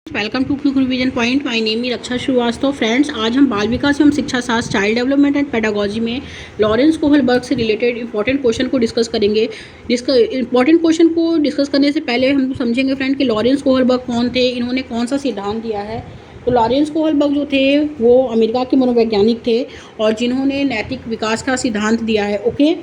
Welcome to quick revision point. My name is Raksha Srivastava. Friends, आज हम बाल विकास एवं शिक्षा शास्त्र चाइल्ड डेवलपमेंट एंड पेडागोजी में लॉरेंस कोहलबर्ग से रिलेटेड इंपॉर्टेंट क्वेश्चन को डिस्कस करेंगे। इंपॉर्टेंट क्वेश्चन को डिस्कस करने से पहले हम समझेंगे फ्रेंड कि लॉरेंस कोहलबर्ग कौन थे, इन्होंने कौन सा सिद्धांत दिया है। तो लॉरेंस कोहलबर्ग जो थे वो अमेरिका के मनोवैज्ञानिक थे और जिन्होंने नैतिक विकास का सिद्धांत दिया है। ओके,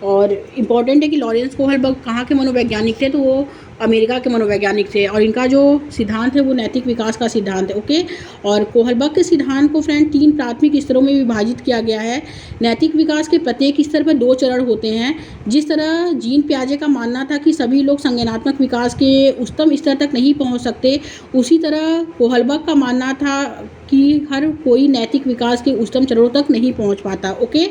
और इम्पॉर्टेंट है कि लॉरेंस कोहलबर्ग कहाँ के मनोवैज्ञानिक थे, तो वो अमेरिका के मनोवैज्ञानिक थे और इनका जो सिद्धांत है वो नैतिक विकास का सिद्धांत है। ओके, और कोहलबर्ग के सिद्धांत को फ्रेंड 3 प्राथमिक स्तरों में विभाजित किया गया है। नैतिक विकास के प्रत्येक स्तर पर 2 चरण होते हैं। जिस तरह जीन पियाजे का मानना था कि सभी लोग संज्ञानात्मक विकास के उच्चतम स्तर तक नहीं पहुंच सकते, उसी तरह कोहलबर्ग का मानना था कि हर कोई नैतिक विकास के उच्चतम चरणों तक नहीं पहुँच पाता। ओके,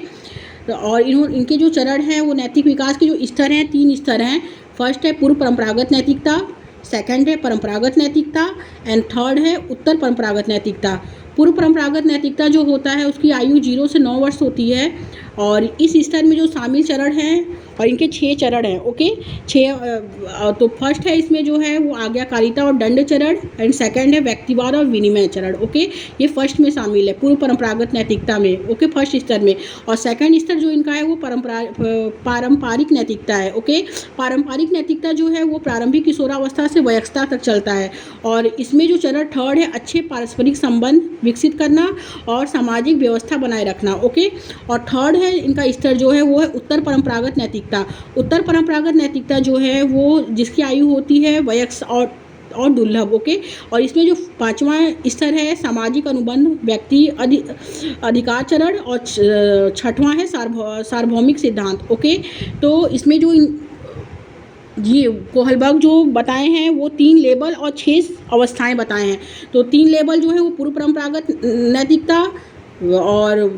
और इनके जो चरण हैं वो नैतिक विकास के जो स्तर हैं 3 स्तर हैं। फर्स्ट है पूर्व परंपरागत नैतिकता, सेकंड है परंपरागत नैतिकता एंड थर्ड है उत्तर परंपरागत नैतिकता। पूर्व परंपरागत नैतिकता जो होता है उसकी आयु 0 से 9 वर्ष होती है और इस स्तर में जो शामिल चरण हैं और इनके 6 चरण हैं। ओके, 6 तो फर्स्ट है इसमें जो है वो आज्ञाकारिता और दंड चरण एंड सेकंड है व्यक्तिवाद और विनिमय चरण। ओके, ये फर्स्ट में शामिल है पूर्व परंपरागत नैतिकता में। ओके, फर्स्ट स्तर में। और सेकंड स्तर जो इनका है वो पारंपरिक नैतिकता है। ओके, पारंपरिक नैतिकता जो है वो प्रारंभिक किशोरावस्था से वयस्कता तक चलता है और इसमें जो चरण थर्ड है अच्छे पारस्परिक संबंध विकसित करना और सामाजिक व्यवस्था बनाए रखना। ओके, और थर्ड है इनका स्तर जो है वो है उत्तर परंपरागत नैतिकता। उत्तर परंपरागत नैतिकता जो है वो जिसकी आयु होती है वयस्क और दुर्लभ। ओके, और इसमें जो 5वां स्तर है सामाजिक अनुबंध व्यक्ति अधिकार चरण और 6वां है सार्वभौमिक सिद्धांत। ओके, तो इसमें जो ये कोहलबर्ग जो बताए हैं वो 3 लेवल और 6 अवस्थाएं बताए हैं। तो 3 लेवल जो है वो पूर्व परंपरागत नैतिकता और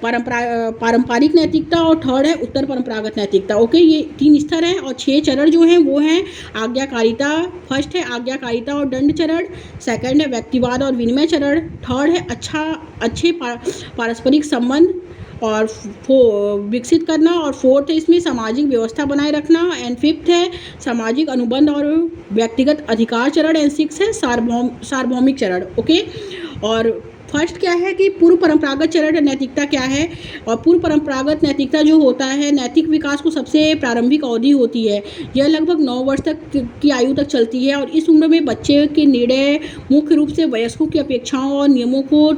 पारंपरिक नैतिकता और थर्ड है उत्तर परंपरागत नैतिकता। ओके, ये 3 स्तर हैं और 6 चरण जो हैं वो हैं आज्ञाकारिता। फर्स्ट है आज्ञाकारिता और दंड चरण, सेकंड है व्यक्तिवाद और विनिमय चरण, थर्ड है अच्छे पारस्परिक संबंध और विकसित करना और फोर्थ है इसमें सामाजिक व्यवस्था बनाए रखना एंड फिफ्थ है सामाजिक अनुबंध और व्यक्तिगत अधिकार चरण एंड 6 है सार्वभौमिक चरण। ओके, और फर्स्ट क्या है कि पूर्व परंपरागत चरण नैतिकता क्या है। और पूर्व परंपरागत नैतिकता जो होता है नैतिक विकास को सबसे प्रारंभिक अवधि होती है। यह लगभग 9 वर्ष तक की आयु तक चलती है और इस उम्र में बच्चे के निर्णय मुख्य रूप से वयस्कों की अपेक्षाओं और नियमों को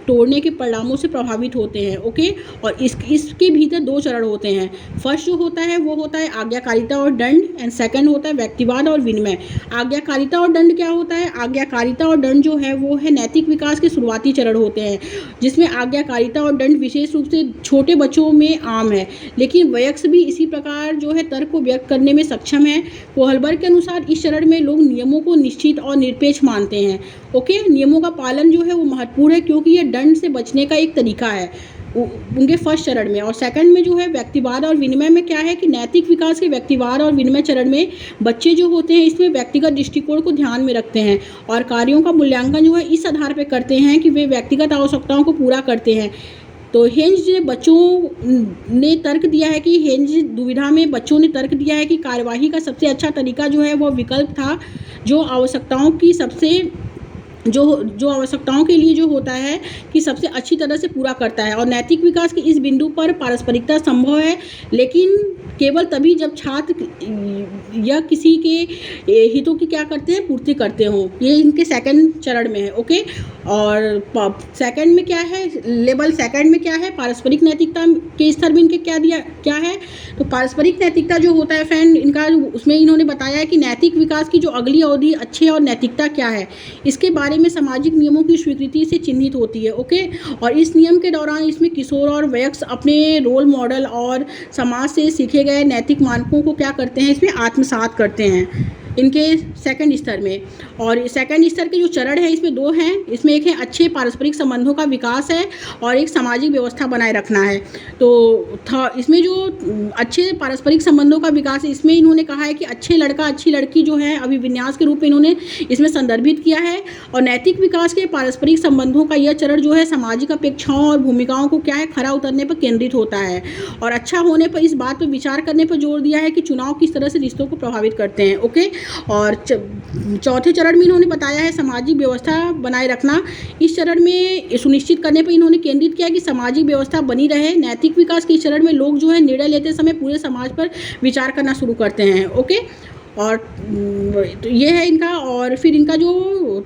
तोड़ने के परिणामों से प्रभावित होते हैं। ओके, और इसके भीतर 2 चरण होते हैं। फर्स्ट जो होता है वो होता है आज्ञाकारिता और दंड एंड सेकंड होता है व्यक्तिवाद और विनिमय। आज्ञाकारिता और दंड क्या होता है? आज्ञाकारिता और दंड जो है वो है नैतिक विकास के शुरुआती चरण होते हैं जिसमें आज्ञाकारिता और दंड विशेष रूप से छोटे बच्चों में आम है, लेकिन वयस्क भी इसी प्रकार जो है तर्क को व्यक्त करने में सक्षम है। कोहलबर्ग के अनुसार इस चरण में लोग नियमों को निश्चित और निरपेक्ष मानते हैं। ओके, नियमों का पालन जो है वो महत्वपूर्ण है क्योंकि यह दंड से बचने का एक तरीका है उनके फर्स्ट चरण में। और सेकंड में जो है व्यक्तिवाद और विनिमय में क्या है कि नैतिक विकास के व्यक्तिवाद और विनिमय चरण में बच्चे जो होते हैं इसमें व्यक्तिगत दृष्टिकोण को ध्यान में रखते हैं और कार्यों का मूल्यांकन जो है इस आधार पर करते हैं कि वे व्यक्तिगत आवश्यकताओं को पूरा करते हैं। तो हेंज ने बच्चों ने तर्क दिया है कि हेंज दुविधा में बच्चों ने तर्क दिया है कि कार्यवाही का सबसे अच्छा तरीका जो है वो विकल्प था जो आवश्यकताओं की जो आवश्यकताओं के लिए जो होता है कि सबसे अच्छी तरह से पूरा करता है। और नैतिक विकास के इस बिंदु पर पारस्परिकता संभव है, लेकिन केवल तभी जब छात्र या किसी के हितों की क्या करते हैं पूर्ति करते हों। ये इनके सेकंड चरण में है। ओके, और सेकंड में क्या है, लेवल सेकंड में क्या है, पारस्परिक नैतिकता के स्तर में इनके क्या है। तो पारस्परिक नैतिकता जो होता है फ्रेंड इनका, उसमें इन्होंने बताया है कि नैतिक विकास की जो अगली अवधि अच्छे और नैतिकता क्या है इसके बारे में सामाजिक नियमों की स्वीकृति से चिन्हित होती है। ओके, और इस नियम के दौरान इसमें किशोर और वयस्क अपने रोल मॉडल और समाज से सीखे गए नैतिक मानकों को क्या करते हैं, इसमें आत्मसात करते हैं इनके सेकंड स्तर में। और सेकंड स्तर के जो चरण है इसमें 2 हैं। इसमें एक है अच्छे पारस्परिक संबंधों का विकास है और एक सामाजिक व्यवस्था बनाए रखना है। तो इसमें जो अच्छे पारस्परिक संबंधों का विकास है इसमें इन्होंने कहा है कि अच्छे लड़का अच्छी लड़की जो है अभिविन्यास के रूप में इन्होंने इसमें संदर्भित किया है। और नैतिक विकास के पारस्परिक संबंधों का यह चरण जो है सामाजिक अपेक्षाओं और भूमिकाओं को क्या है खरा उतरने पर केंद्रित होता है और अच्छा होने पर इस बात पर विचार करने पर जोर दिया है कि चुनाव किस तरह से रिश्तों को प्रभावित करते हैं। ओके, और चौथे चरण में इन्होंने बताया है सामाजिक व्यवस्था बनाए रखना। इस चरण में सुनिश्चित करने पर इन्होंने केंद्रित किया कि सामाजिक व्यवस्था बनी रहे। नैतिक विकास के इस चरण में लोग जो है निर्णय लेते समय पूरे समाज पर विचार करना शुरू करते हैं। ओके, और तो ये है इनका। और फिर इनका जो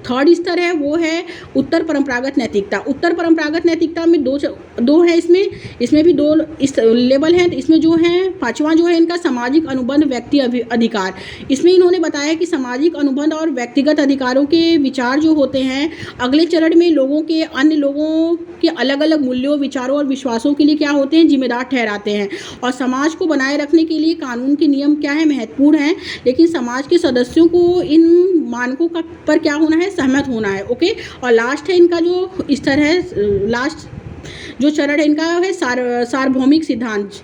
थर्ड स्तर है वो है उत्तर परंपरागत नैतिकता। उत्तर परंपरागत नैतिकता में दो है, इसमें भी दो इस लेवल हैं। इसमें जो है पांचवा जो है इनका सामाजिक अनुबंध व्यक्ति अधिकार। इसमें इन्होंने बताया कि सामाजिक अनुबंध और व्यक्तिगत अधिकारों के विचार जो होते हैं अगले चरण में लोगों के अन्य लोगों के अलग अलग मूल्यों, विचारों और विश्वासों के लिए क्या होते हैं, जिम्मेदार ठहराते हैं। और समाज को बनाए रखने के लिए कानून के नियम क्या है, महत्वपूर्ण हैं, लेकिन समाज के सदस्यों को इन मानकों का पर क्या होना है, सहमत होना है। ओके, और लास्ट है इनका जो स्तर है, लास्ट जो चरण है इनका है सार्वभौमिक सिद्धांत।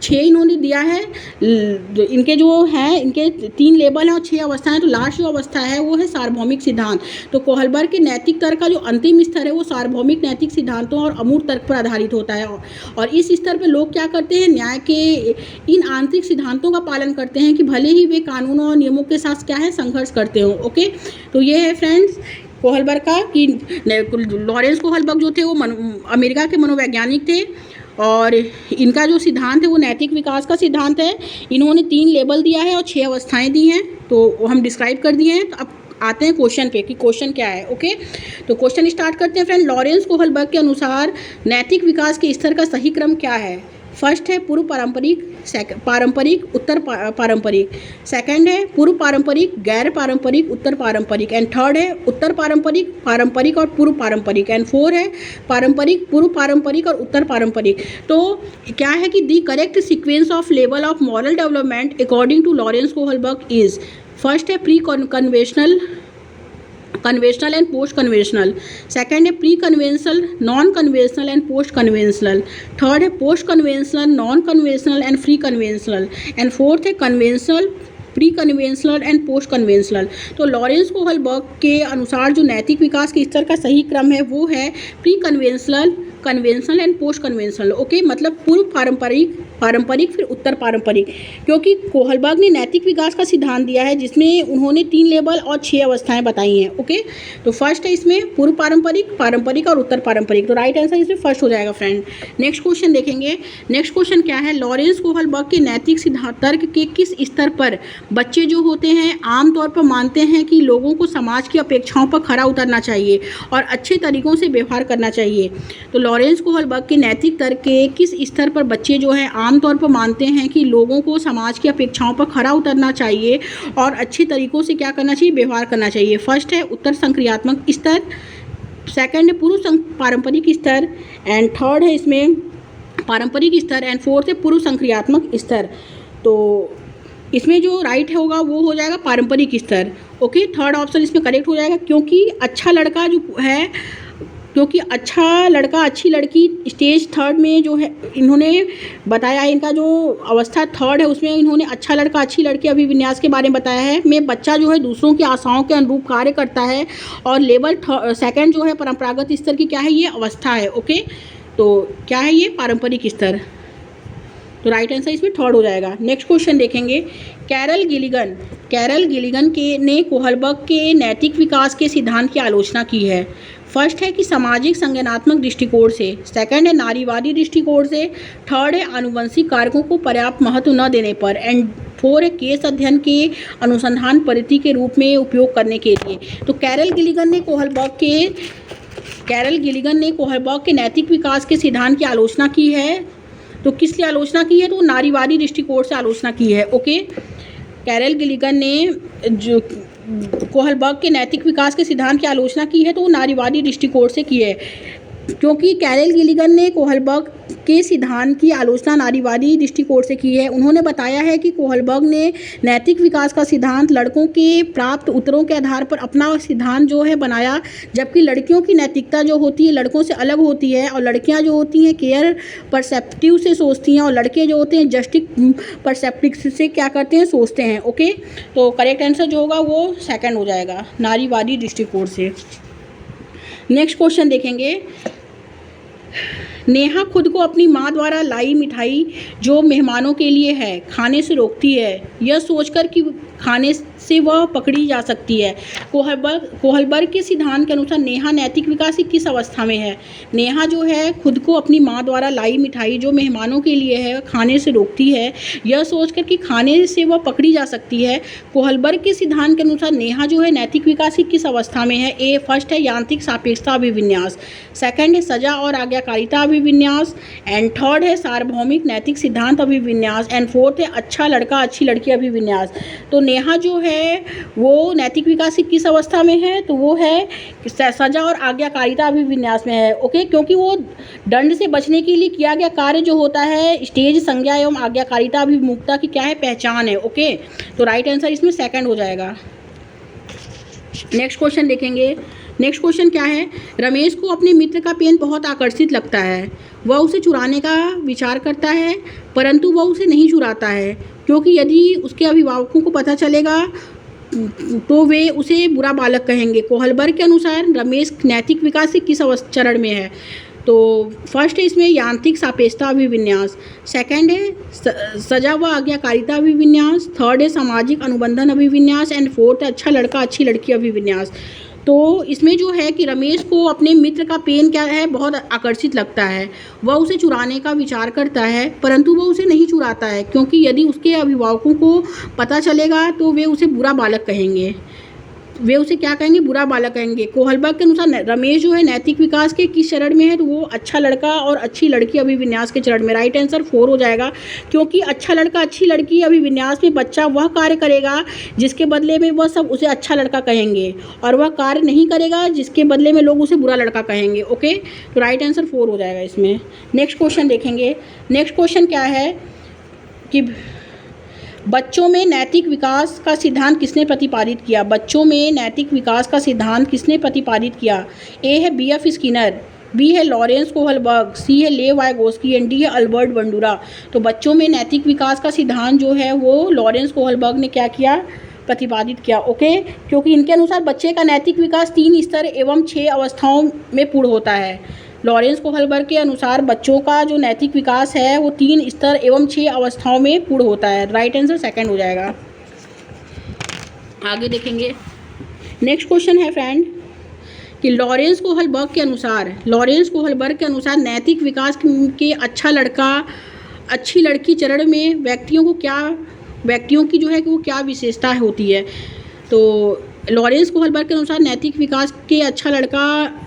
6 इन्होंने दिया है। इनके जो हैं इनके 3 लेवल हैं और 6 अवस्थाएं। तो लास्ट जो अवस्था है वो है सार्वभौमिक सिद्धांत। तो कोहलबर्ग के नैतिक तर्क का जो अंतिम स्तर है वो सार्वभौमिक नैतिक सिद्धांतों और अमूर्त तर्क पर आधारित होता है। और इस स्तर पर लोग क्या करते हैं, न्याय के इन आंतरिक सिद्धांतों का पालन करते हैं कि भले ही वे कानूनों और नियमों के साथ क्या है, संघर्ष करते हों। ओके, तो ये है फ्रेंड्स कोहलबर्ग का कि लॉरेंस कोहलबर्ग जो थे वो अमेरिका के मनोवैज्ञानिक थे। और इनका जो सिद्धांत है वो नैतिक विकास का सिद्धांत है। इन्होंने 3 लेवल दिया है और 6 अवस्थाएं दी हैं, तो हम डिस्क्राइब कर दिए हैं। तो अब आते हैं क्वेश्चन पे कि क्वेश्चन क्या है। ओके, तो क्वेश्चन स्टार्ट करते हैं फ्रेंड। लॉरेंस कोहलबर्ग के अनुसार नैतिक विकास के स्तर का सही क्रम क्या है? फर्स्ट है पूर्व पारंपरिक, पारंपरिक, उत्तर पारंपरिक। सेकंड है पूर्व पारंपरिक, गैर पारंपरिक, उत्तर पारंपरिक। एंड थर्ड है उत्तर पारंपरिक, पारंपरिक और पूर्व पारंपरिक। एंड 4 है पारंपरिक, पूर्व पारंपरिक और उत्तर पारंपरिक। तो क्या है कि the correct sequence of level of moral development according to Lawrence Kohlberg is, first है pre conventional, conventional and post conventional. Second है pre conventional, non conventional and post conventional. Third है post conventional, non conventional and free conventional. And fourth है conventional, pre conventional and post conventional. तो Lawrence Kohlberg के अनुसार जो नैतिक विकास के स्तर का सही क्रम है वो है pre conventional, conventional and post conventional. Okay, मतलब पूर्व पारंपरिक, पारंपरिक फिर उत्तर पारंपरिक। क्योंकि कोहलबर्ग ने नैतिक विकास का सिद्धांत दिया है जिसमें उन्होंने 3 लेवल और 6 अवस्थाएं बताई हैं। ओके, तो फर्स्ट है इसमें पूर्व पारंपरिक, पारंपरिक और उत्तर पारंपरिक। तो राइट आंसर इसमें फर्स्ट हो जाएगा फ्रेंड। नेक्स्ट क्वेश्चन देखेंगे। नेक्स्ट क्वेश्चन क्या है, लॉरेंस कोहलबर्ग के नैतिक सिद्धांत तर्क के किस स्तर पर बच्चे जो होते हैं आमतौर पर मानते हैं कि लोगों को समाज की अपेक्षाओं पर खरा उतरना चाहिए और अच्छे तरीकों से व्यवहार करना चाहिए? तो लॉरेंस कोहलबर्ग के नैतिक तर्क के किस स्तर पर बच्चे जो हैं आमतौर पर मानते हैं कि लोगों को समाज की अपेक्षाओं पर खरा उतरना चाहिए और अच्छे तरीकों से क्या करना चाहिए, व्यवहार करना चाहिए? फर्स्ट है उत्तर संक्रियात्मक स्तर, सेकंड है पूर्व पारंपरिक स्तर, एंड थर्ड है इसमें पारंपरिक स्तर, एंड फोर्थ है पूर्व संक्रियात्मक स्तर। तो इसमें जो राइट होगा वो हो जाएगा पारंपरिक स्तर। ओके, थर्ड ऑप्शन इसमें करेक्ट हो जाएगा क्योंकि अच्छा लड़का जो है, क्योंकि अच्छा लड़का अच्छी लड़की स्टेज थर्ड में जो है इन्होंने बताया है, इनका जो अवस्था थर्ड है उसमें इन्होंने अच्छा लड़का अच्छी लड़की अभिविन्यास के बारे में बताया है। में बच्चा जो है दूसरों की आशाओं के अनुरूप कार्य करता है। और लेवल सेकंड जो है परंपरागत स्तर की क्या है, ये अवस्था है। ओके, तो क्या है ये, पारंपरिक स्तर। तो राइट आंसर इसमें थर्ड हो जाएगा। नेक्स्ट क्वेश्चन देखेंगे। कैरल गिलिगन ने कोहलबर्ग के नैतिक विकास के सिद्धांत की आलोचना की है। फर्स्ट है कि सामाजिक संज्ञानात्मक दृष्टिकोण से, सेकंड है नारीवादी दृष्टिकोण से, थर्ड है आनुवंशिक कारकों को पर्याप्त महत्व न देने पर, एंड 4 है केस अध्ययन के अनुसंधान पद्धति के रूप में उपयोग करने के लिए। तो कैरल गिलिगन ने कोहलबर्ग के नैतिक विकास के सिद्धांत की आलोचना की है। तो किस लिए आलोचना की है, तो नारीवादी दृष्टिकोण से आलोचना की है। ओके, कैरल गिलिगन ने जो कोहलबर्ग के नैतिक विकास के सिद्धांत की आलोचना की है तो वो नारीवादी दृष्टिकोण से की है, क्योंकि कैरल गिलिगन ने कोहलबर्ग के सिद्धांत की आलोचना नारीवादी दृष्टिकोण से की है। उन्होंने बताया है कि कोहलबर्ग ने नैतिक विकास का सिद्धांत लड़कों के प्राप्त उत्तरों के आधार पर अपना सिद्धांत जो है बनाया, जबकि लड़कियों की नैतिकता जो होती है लड़कों से अलग होती है। और लड़कियां जो होती हैं केयर परसेप्टिव से सोचती हैं और लड़के जो होते हैं जस्टिक परसेप्टिव से क्या करते हैं, सोचते हैं। ओके, तो करेक्ट आंसर जो होगा वो सेकंड हो जाएगा, नारीवादी दृष्टिकोण से। नेक्स्ट क्वेश्चन देखेंगे। नेहा खुद को अपनी माँ द्वारा लाई मिठाई जो मेहमानों के लिए है खाने से रोकती है, यह सोचकर कि खाने से वह पकड़ी जा सकती है। कोहलबर्ग के सिद्धांत के अनुसार नेहा नैतिक विकास की किस अवस्था में है? नेहा जो है खुद को अपनी माँ द्वारा लाई मिठाई जो मेहमानों के लिए है खाने से रोकती है, यह सोचकर कि खाने से वह पकड़ी जा सकती है। कोहलबर्ग के सिद्धांत के अनुसार नेहा जो है नैतिक विकास की किस अवस्था में है? ए फर्स्ट है यांत्रिक सापेक्षता अभिविन्यास, सेकंड है सजा और आज्ञाकारिता अभिविन्यास, एंड थर्ड है सार्वभौमिक नैतिक सिद्धांत अभिविन्यास, एंड फोर्थ है अच्छा लड़का अच्छी लड़की अभिविन्यास। तो नेहा जो है वो नैतिक विकास की किस अवस्था में है? तो वो है सजा और आज्ञाकारिता अभिविन्यास में है। ओके, क्योंकि वो दंड से बचने के लिए किया गया कार्य जो होता है स्टेज संज्ञा एवं आज्ञाकारिता अभिमुखता की क्या है? पहचान है। ओके, तो राइट आंसर इसमें सेकंड हो जाएगा। नेक्स्ट क्वेश्चन देखेंगे। नेक्स्ट क्वेश्चन क्या है? रमेश को अपने मित्र का पेन बहुत आकर्षित लगता है। वह उसे चुराने का विचार करता है, परंतु वह उसे नहीं चुराता है, क्योंकि यदि उसके अभिभावकों को पता चलेगा तो वे उसे बुरा बालक कहेंगे। कोहलबर्ग के अनुसार रमेश नैतिक विकास के किस चरण में है? तो फर्स्ट है इसमें यांत्रिक सापेक्षता अभिविन्यास, सेकंड है सजा व आज्ञाकारिता अभिविन्यास, थर्ड है सामाजिक अनुबंधन अभिविन्यास, एंड फोर्थ है अच्छा लड़का अच्छी लड़की अभिविन्यास। तो इसमें जो है कि रमेश को अपने मित्र का पेन क्या है? बहुत आकर्षित लगता है। वह उसे चुराने का विचार करता है, परंतु वह उसे नहीं चुराता है, क्योंकि यदि उसके अभिभावकों को पता चलेगा तो वे उसे बुरा बालक कहेंगे। वे उसे क्या कहेंगे? बुरा बालक कहेंगे। कोहलबर्ग के अनुसार रमेश जो है नैतिक विकास के किस चरण में है? तो वो अच्छा लड़का और अच्छी लड़की अभिविन्यास के चरण में। राइट आंसर 4 हो जाएगा, क्योंकि अच्छा लड़का अच्छी लड़की अभिविन्यास में बच्चा वह कार्य करेगा जिसके बदले में वह सब उसे अच्छा लड़का कहेंगे, और वह कार्य नहीं करेगा जिसके बदले में लोग उसे बुरा लड़का कहेंगे। ओके, तो राइट आंसर 4 हो जाएगा इसमें। नेक्स्ट क्वेश्चन देखेंगे। नेक्स्ट क्वेश्चन क्या है कि बच्चों में नैतिक विकास का सिद्धांत किसने प्रतिपादित किया? बच्चों में नैतिक विकास का सिद्धांत किसने प्रतिपादित किया? ए है B.F. स्किनर, बी है लॉरेंस कोहलबर्ग, सी है लेव वाइगोस्की, एंड डी है अल्बर्ट बंडूरा। तो बच्चों में नैतिक विकास का सिद्धांत जो है वो लॉरेंस कोहलबर्ग ने क्या किया? प्रतिपादित किया। ओके, क्योंकि इनके अनुसार बच्चे का नैतिक विकास 3 स्तर एवं 6 अवस्थाओं में पूर्ण होता है। लॉरेंस कोहलबर्ग के अनुसार बच्चों का जो नैतिक विकास है वो 3 स्तर एवं 6 अवस्थाओं में पूर्ण होता है। राइट आंसर सेकंड हो जाएगा। आगे देखेंगे। नेक्स्ट क्वेश्चन है फ्रेंड कि लॉरेंस कोहलबर्ग के अनुसार नैतिक विकास के अच्छा लड़का अच्छी लड़की चरण में व्यक्तियों की जो है कि वो क्या विशेषता होती है? तो लॉरेंस कोहलबर्ग के अनुसार नैतिक विकास के अच्छा लड़का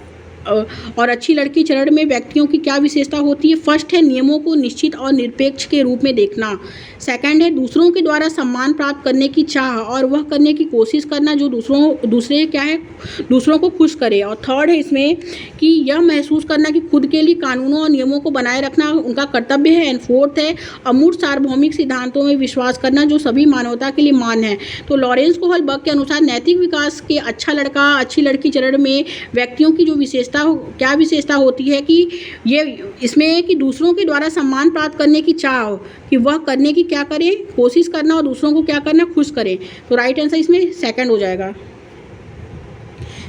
और अच्छी लड़की चरण में व्यक्तियों की क्या विशेषता होती है? फर्स्ट है नियमों को निश्चित और निरपेक्ष के रूप में देखना, सेकंड है दूसरों के द्वारा सम्मान प्राप्त करने की चाह और वह करने की कोशिश करना जो दूसरों को खुश करे, और थर्ड है इसमें कि यह महसूस करना कि खुद के लिए कानूनों और नियमों को बनाए रखना उनका कर्तव्य है, एंड फोर्थ है अमूर्त सार्वभौमिक सिद्धांतों में विश्वास करना जो सभी मानवता के लिए मान है। तो लॉरेंस कोहलबर्ग के अनुसार नैतिक विकास के अच्छा लड़का अच्छी लड़की चरण में व्यक्तियों की जो क्या विशेषता होती है कि ये इसमें कि दूसरों के द्वारा सम्मान प्राप्त करने की चाह हो, कि वह करने की क्या करे? कोशिश करना, और दूसरों को क्या करना? खुश करे। तो राइट आंसर इसमें सेकंड हो जाएगा।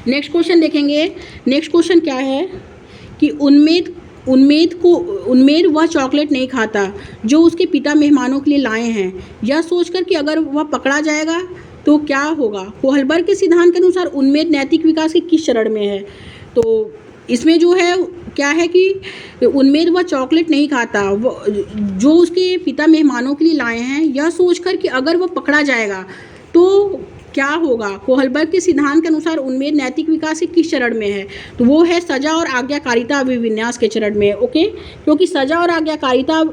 नेक्स्ट क्वेश्चन देखेंगे। नेक्स्ट क्वेश्चन क्या है कि उम्मेद वह चॉकलेट नहीं खाता जो उसके पिता मेहमानों के लिए लाए हैं, यह सोचकर कि अगर वह पकड़ा जाएगा तो क्या होगा? कोहलबर्ग के सिद्धांत के अनुसार उम्मेद नैतिक विकास के किस चरण में है? तो इसमें जो है क्या है कि उम्मेद वह चॉकलेट नहीं खाता जो उसके पिता मेहमानों के लिए लाए हैं, यह सोचकर कि अगर वह पकड़ा जाएगा तो क्या होगा? कोहलबर्ग के सिद्धांत के अनुसार उम्मेद नैतिक विकास के किस चरण में है? तो वो है सजा और आज्ञाकारिता अभिविन्यास के चरण में। ओके, क्योंकि सजा और आज्ञाकारिता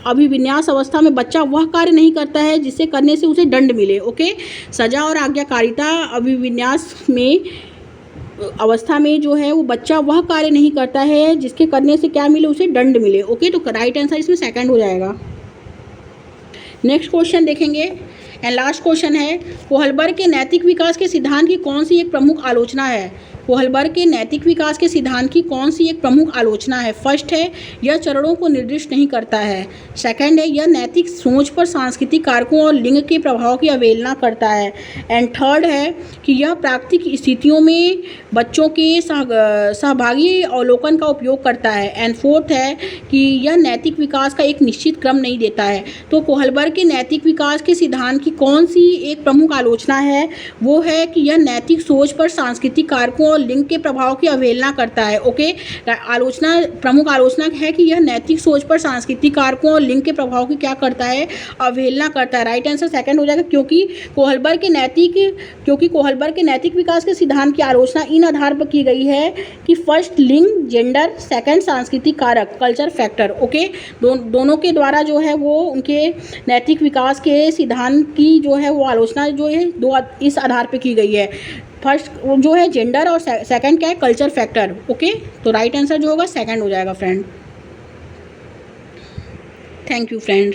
अभिविन्यास अवस्था में बच्चा वह कार्य नहीं करता है जिससे करने से उसे दंड मिले। ओके, सजा और आज्ञाकारिता अभिविन्यास में अवस्था में जो है वो बच्चा वह कार्य नहीं करता है जिसके करने से क्या मिले? उसे दंड मिले। ओके, तो राइट आंसर इसमें सेकंड हो जाएगा। नेक्स्ट क्वेश्चन देखेंगे एंड लास्ट क्वेश्चन है कोहलबर्ग के नैतिक विकास के सिद्धांत की कौन सी एक प्रमुख आलोचना है? कोहलबर्ग के नैतिक विकास के सिद्धांत की कौन सी एक प्रमुख आलोचना है? फर्स्ट है, यह चरणों को निर्दिष्ट नहीं करता है। सेकंड है, यह नैतिक सोच पर सांस्कृतिक कारकों और लिंग के प्रभाव की अवहेलना करता है। एंड थर्ड है कि यह प्राकृतिक स्थितियों में बच्चों के सहभागी अवलोकन का उपयोग करता है। एंड फोर्थ है कि यह नैतिक विकास का एक निश्चित क्रम नहीं देता है। तो कोहलबर्ग के नैतिक विकास के सिद्धांत की कौन सी एक प्रमुख आलोचना है? वो है कि यह नैतिक सोच पर सांस्कृतिक कारकों और लिंग के प्रभाव की अवहेलना करता है। ओके, प्रमुख आलोचना है कि यह नैतिक सोच पर सांस्कृतिक कारकों और लिंग के प्रभाव की क्या करता है? अवहेलना करता है। राइट आंसर सेकंड हो जाएगा, क्योंकि कोहलबर्ग के नैतिक विकास के सिद्धांत की आलोचना इन आधार पर की गई है कि फर्स्ट लिंग, जेंडर, सेकंड सांस्कृतिक कारक, कल्चर फैक्टर। ओके, दोनों के द्वारा जो है वो उनके नैतिक विकास के सिद्धांत की जो है वो आलोचना जो है दो इस आधार पे की गई है। फर्स्ट जो है जेंडर और सेकंड क्या है? Culture factor. ओके, तो राइट आंसर जो होगा सेकंड हो जाएगा फ्रेंड। Thank you friend.